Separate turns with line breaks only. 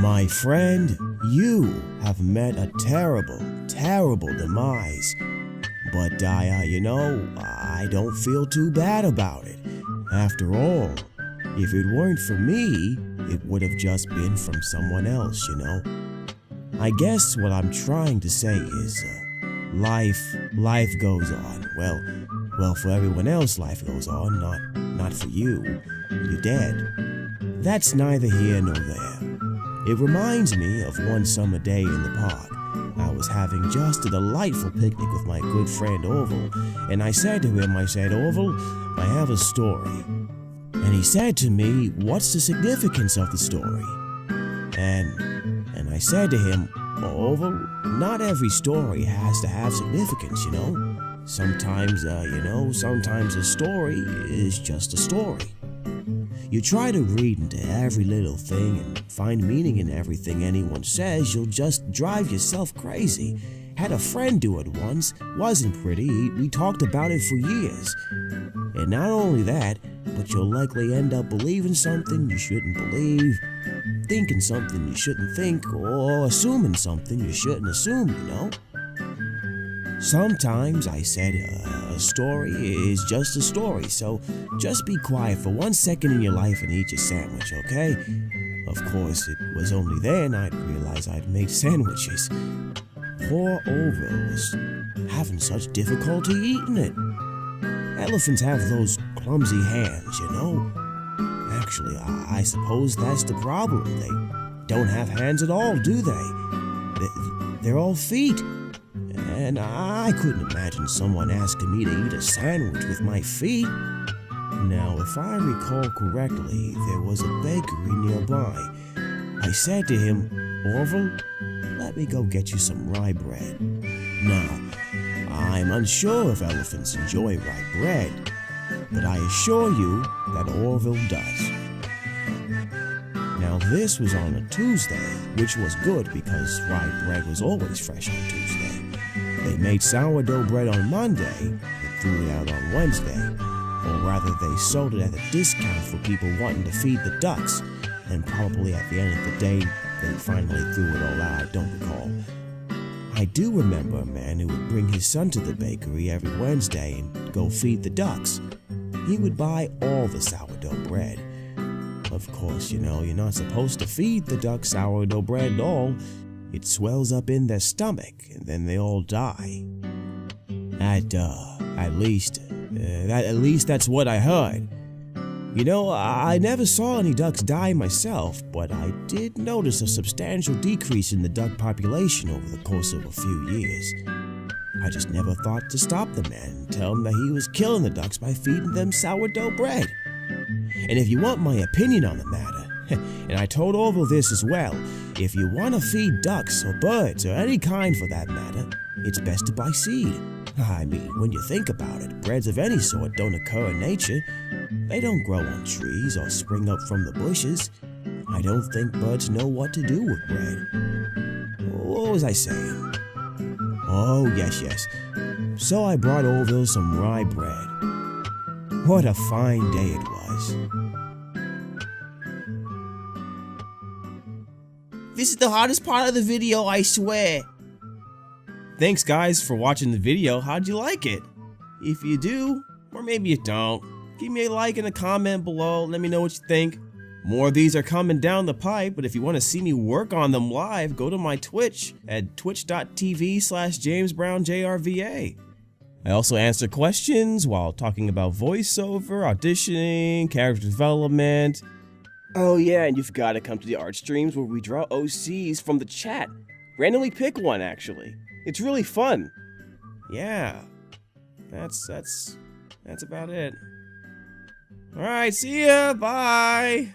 My friend, you have met a terrible, terrible demise. But I don't feel too bad about it. After all, if it weren't for me, it would have just been from someone else, I guess what I'm trying to say is, life goes on. Well, for everyone else, life goes on, not for you. You're dead. That's neither here nor there. It reminds me of one summer day in the park. I was having just a delightful picnic with my good friend Orville, and I said to him, Orville, I have a story. And he said to me, what's the significance of the story? And I said to him, Orville, not every story has to have significance, Sometimes, sometimes a story is just a story. You try to read into every little thing and find meaning in everything anyone says, you'll just drive yourself crazy. Had a friend do it once, wasn't pretty, we talked about it for years. And not only that, but you'll likely end up believing something you shouldn't believe, thinking something you shouldn't think, or assuming something you shouldn't assume, Sometimes, I said, a story is just a story, so just be quiet for 1 second in your life and eat your sandwich, okay? Of course, it was only then I'd realize I'd made sandwiches. Poor Orville was having such difficulty eating it. Elephants have those clumsy hands, Actually, I suppose that's the problem. They don't have hands at all, do they? They're all feet. And I couldn't imagine someone asking me to eat a sandwich with my feet. Now, if I recall correctly, there was a bakery nearby. I said to him, Orville, let me go get you some rye bread. Now, I'm unsure if elephants enjoy rye bread, but I assure you that Orville does. Now, this was on a Tuesday, which was good because rye bread was always fresh on Tuesday. They made sourdough bread on Monday and threw it out on Wednesday. Or rather, they sold it at a discount for people wanting to feed the ducks. And probably at the end of the day, they finally threw it all out, I don't recall. I do remember a man who would bring his son to the bakery every Wednesday and go feed the ducks. He would buy all the sourdough bread. Of course, you're not supposed to feed the ducks sourdough bread at all. It swells up in their stomach, and then they all die. At least that's what I heard. I never saw any ducks die myself, but I did notice a substantial decrease in the duck population over the course of a few years. I just never thought to stop the man and tell him that he was killing the ducks by feeding them sourdough bread. And if you want my opinion on the matter, and I told Orville this as well, if you want to feed ducks or birds or any kind for that matter, it's best to buy seed. I mean, when you think about it, breads of any sort don't occur in nature. They don't grow on trees or spring up from the bushes. I don't think birds know what to do with bread. What was I saying? Oh, yes. So I brought Orville some rye bread. What a fine day it was. This is the hardest part of the video, I swear. Thanks guys for watching the video. How'd you like it? If you do, or maybe you don't, give me a like and a comment below. Let me know what you think. More of these are coming down the pipe, but if you want to see me work on them live, go to my Twitch at twitch.tv/JamesBrownJRVA. I also answer questions while talking about voiceover, auditioning, character development. Oh yeah, and you've got to come to the art streams where we draw OCs from the chat. Randomly pick one, actually. It's really fun. Yeah, that's about it. All right, see ya. Bye.